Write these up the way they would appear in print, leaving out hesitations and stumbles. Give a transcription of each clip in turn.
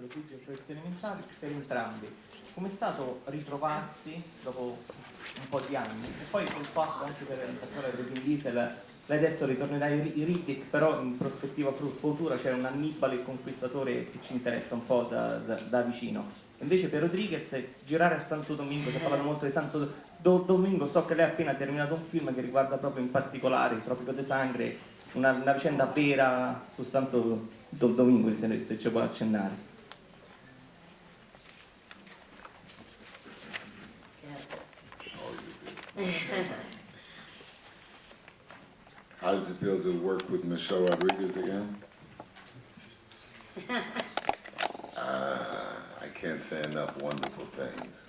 Proiezioni mentali per entrambi. Com'è stato ritrovarsi dopo un po' di anni? E poi col fatto anche per il fattore di Vin Diesel, lei adesso ritornerà in Riddick, però in prospettiva futura c'è un Annibale il Conquistatore che ci interessa un po' da vicino. Invece per Rodriguez girare a Santo Domingo, si è parlato molto di Santo Domingo, so che lei ha appena terminato un film che riguarda proprio in particolare il Tropico de Sangre, una vicenda vera su Santo Domingo, se ci vuole accennare. How does it feel to work with Michelle Rodriguez again? I can't say enough wonderful things.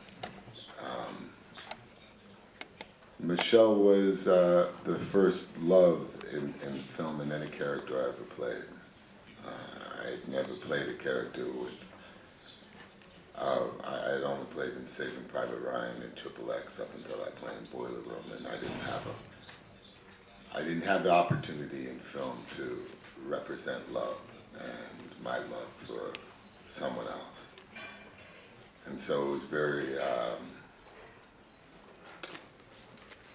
Michelle was the first love in film in any character I ever played. I never played a character with. I had only played in Saving Private Ryan and Triple X up until I played in Boiler Room, and I didn't have the opportunity in film to represent love and my love for someone else. And so it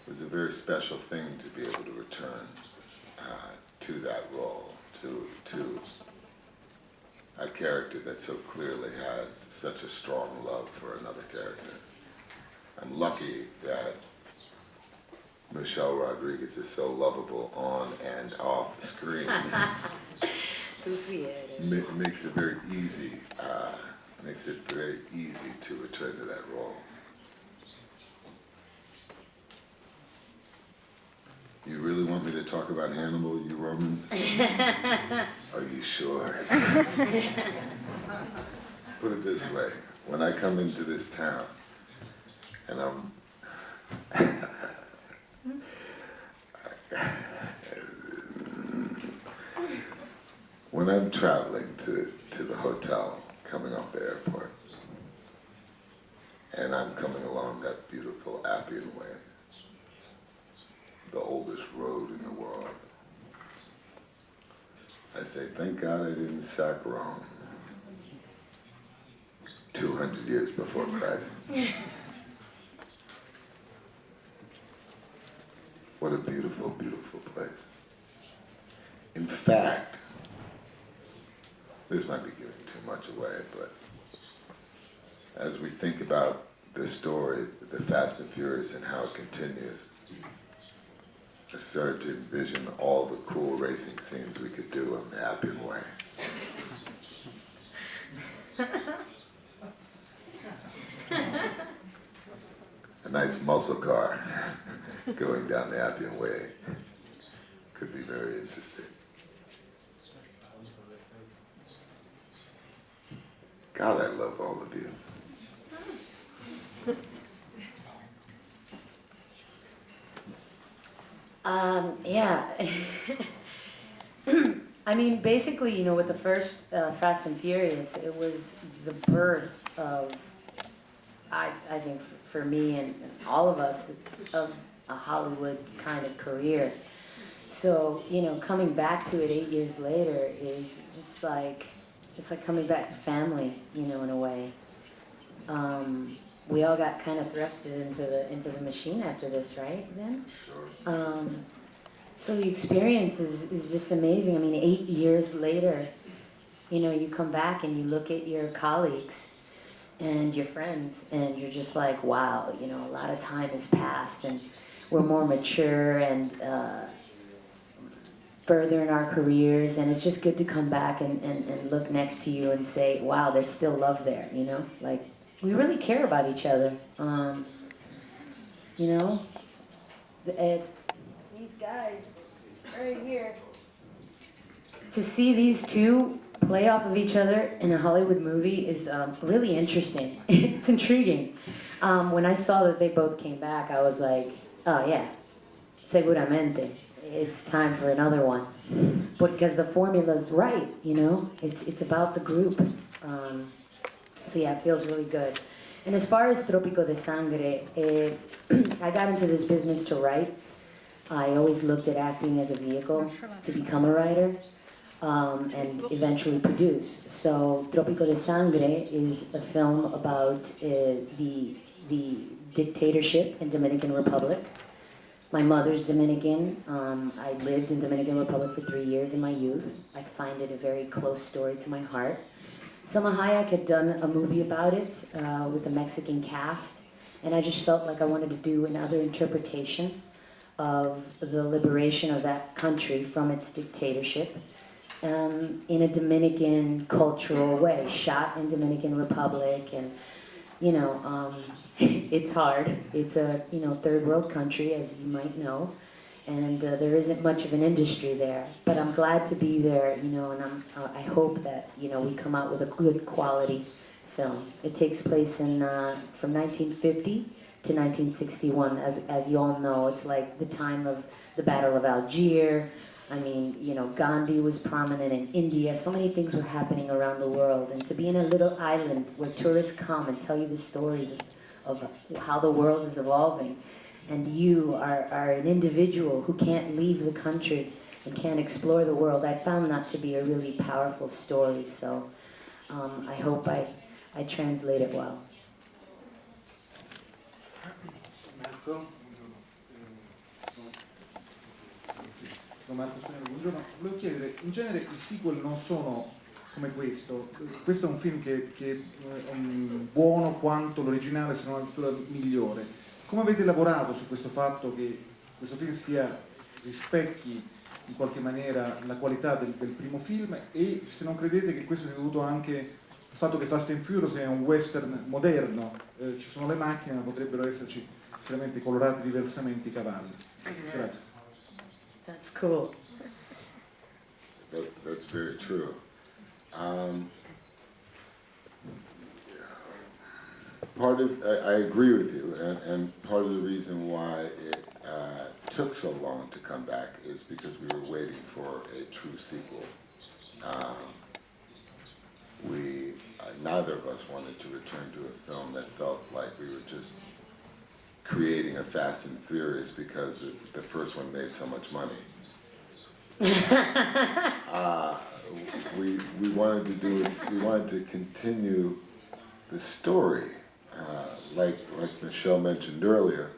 was a very special thing to be able to return to that role, to a character that so clearly has such a strong love for another character. I'm lucky that Michelle Rodriguez is so lovable on and off screen. It makes it very easy. To return to that role. You really want me to talk about Hannibal, you Romans? Are you sure? Put it this way, when I come into this town, and when I'm traveling to the hotel, coming off the airport, and I'm coming along that beautiful Appian Way, the oldest road in the world, I say, thank God I didn't sack Rome 200 years before Christ. What a beautiful, beautiful place. In fact, this might be giving too much away, but as we think about this story, the Fast and Furious and how it continues, I started to envision all the cool racing scenes we could do on the Appian Way. A nice muscle car going down the Appian Way could be very interesting. God, I love all of you. Yeah. I mean, basically, with the first Fast and Furious, it was the birth of, I think, for me and all of us, of a Hollywood kind of career. So, coming back to it 8 years later is just like, it's like coming back to family, in a way. We all got kind of thrusted into the machine after this, right, Vin? Sure. So the experience is just amazing. I mean, 8 years later, you come back and you look at your colleagues and your friends, and you're just like, wow, a lot of time has passed, and we're more mature and further in our careers, and it's just good to come back and look next to you and say, wow, there's still love there, like, we really care about each other. These guys right here, to see these two play off of each other in a Hollywood movie is really interesting. It's intriguing. When I saw that they both came back, I was like, oh yeah, seguramente. It's time for another one. Because the formula's right, it's about the group. So yeah, it feels really good. And as far as Tropico de Sangre, I got into this business to write. I always looked at acting as a vehicle to become a writer. and eventually produce. So Tropico de Sangre is a film about the dictatorship in Dominican Republic. My mother's Dominican. I lived in Dominican Republic for 3 years in my youth. I find it a very close story to my heart. Selma Hayek had done a movie about it with a Mexican cast, and I just felt like I wanted to do another interpretation of the liberation of that country from its dictatorship in a Dominican cultural way, shot in Dominican Republic, and it's hard. It's a third world country, as you might know, and there isn't much of an industry there. But I'm glad to be there, and I hope that we come out with a good quality film. It takes place in from 1950 to 1961, as you all know. It's like the time of the Battle of Algiers. I mean, Gandhi was prominent in India. So many things were happening around the world. And to be in a little island where tourists come and tell you the stories of how the world is evolving, and you are an individual who can't leave the country and can't explore the world, I found that to be a really powerful story. So I hope I translate it well. Marco? Marco Spinelli, buongiorno. Volevo chiedere, in genere i sequel non sono come questo è un film che è buono quanto l'originale, se non addirittura migliore. Come avete lavorato su questo fatto che questo film rispecchi in qualche maniera la qualità del primo film, e se non credete che questo sia dovuto anche al fatto che Fast and Furious è un western moderno, ci sono le macchine ma potrebbero esserci chiaramente colorati diversamente i cavalli. Grazie. That's cool. That's very true. I agree with you, and part of the reason why it took so long to come back is because we were waiting for a true sequel. Neither of us wanted to return to a film that felt like we were just creating a Fast and Furious because the first one made so much money. We wanted to continue the story, like Michelle mentioned earlier.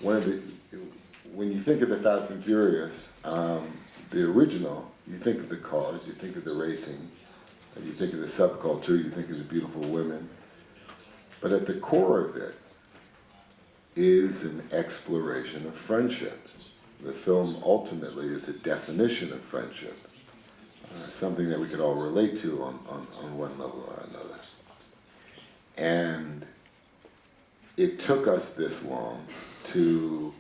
When you think of the Fast and Furious, the original, you think of the cars, you think of the racing, you think of the subculture, you think of the beautiful women, but at the core of it is an exploration of friendship. The film ultimately is a definition of friendship, something that we could all relate to on one level or another. And it took us this long to,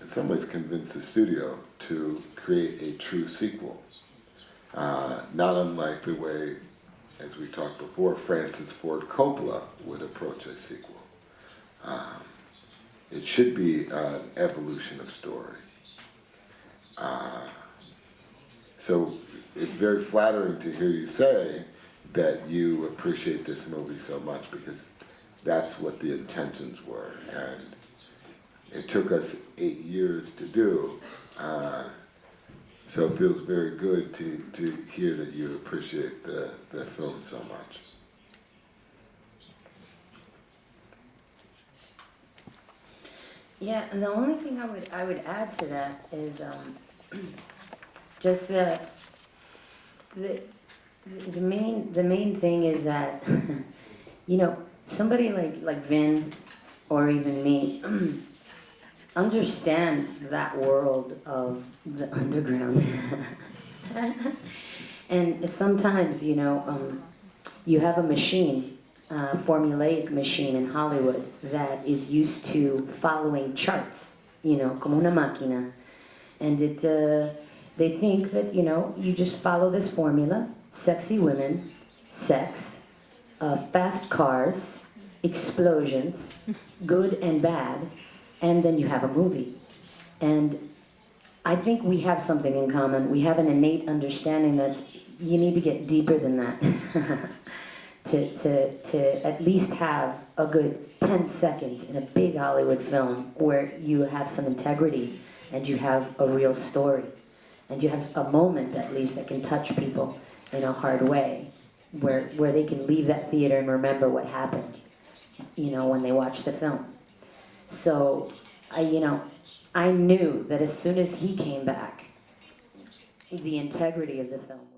in some ways, convince the studio to create a true sequel. Not unlike the way, as we talked before, Francis Ford Coppola would approach a sequel. It should be an evolution of story. So it's very flattering to hear you say that you appreciate this movie so much, because that's what the intentions were. And it took us 8 years to do. So it feels very good to hear that you appreciate the film so much. Yeah, the only thing I would add to that is just the main thing is that somebody like Vin or even me understand that world of the underground. And sometimes you have a machine, formulaic machine in Hollywood that is used to following charts, como una máquina. And they think that, you just follow this formula: sexy women, sex, fast cars, explosions, good and bad, and then you have a movie. And I think we have something in common. We have an innate understanding that you need to get deeper than that. to at least have a good 10 seconds in a big Hollywood film where you have some integrity and you have a real story. and you have a moment at least that can touch people in a hard way, where they can leave that theater and remember what happened, you know, when they watch the film. So, I knew that as soon as he came back, the integrity of the film